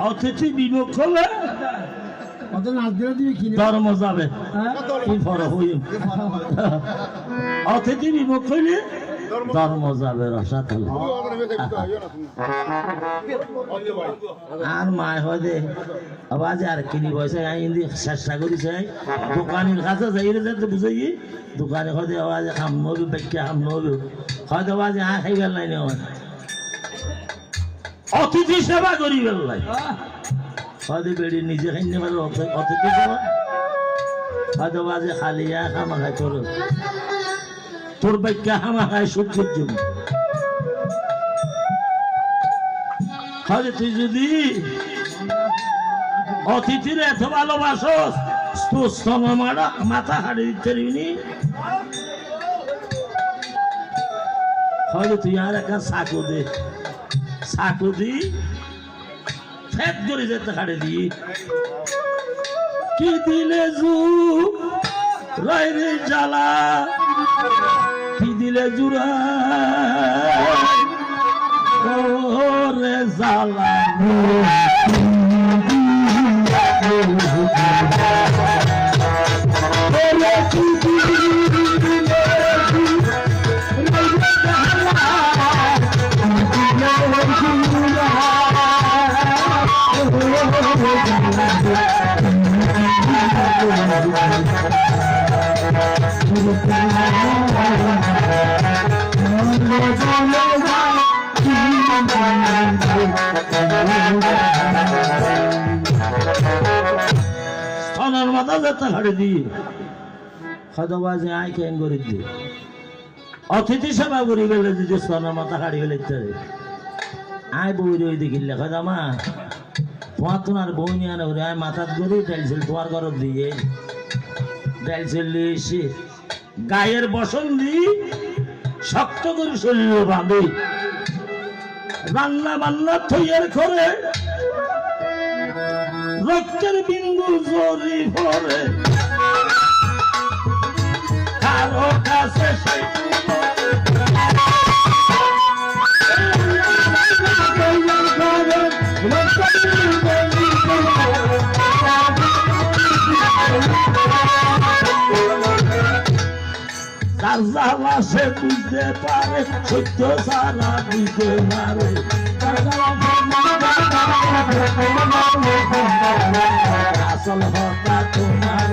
অতিথি বিভক্ষ হলে ধর্ম যাবে অতিথি বিভক্ষ হইলে ধর্ম যাবে রসাত আর মায় হয় দে আবার আর কিনি বসে চেষ্টা করেছে দোকানের কাছে যাই যাতে বুঝাই দোকানে হয়তো আওয়াজ খাম নবী ব্যাখ্যা খাম নবী হয়তো আওয়াজ খাই গেল নাই অতিথি সেবা করি গেল নাই হয়তো বেড়ি নিজে খাই নে পারে অতিথি সেবা হয়তো বাজে খালিয়া খামা খাই তোর ব্যাখ্যা খামা খায় সত্যের জন্য হয়তো তুই যদি অতিথির এত ভালোবাসস মাথা হাড়ে দিতে পারবি হয়তো তুই আর একটা সাকু দি ফেট করে যেতে হাড়ে দি কি দিলে রে জ্বালা কি দিলে জুড়া রে জ্বালা স্তনের মাথা যেতে হাড়ে দিয়ে হয়তো বাজে আই কেন করে দিয়ে অতিথি সেবা করি গেলে যদি স্তনের মাথা হাড়ি গেলে আয় বই রই দেখিলে হয়তো মা তোমার তোমার বই নিয়ে আনে আয় মাথার করে ডাইলছিল তোমার ঘর দিয়ে ডাইলছিল এসে গায়ের বসন দি শক্ত করে শরীরে বাঁধে রান্না বান্না থইয়ের করে রক্তের বিন্দু জরি ভরে কারো কাছে সে বুঝতে পারে সত্য সারা বুঝতে পারে আসল হতা তোমার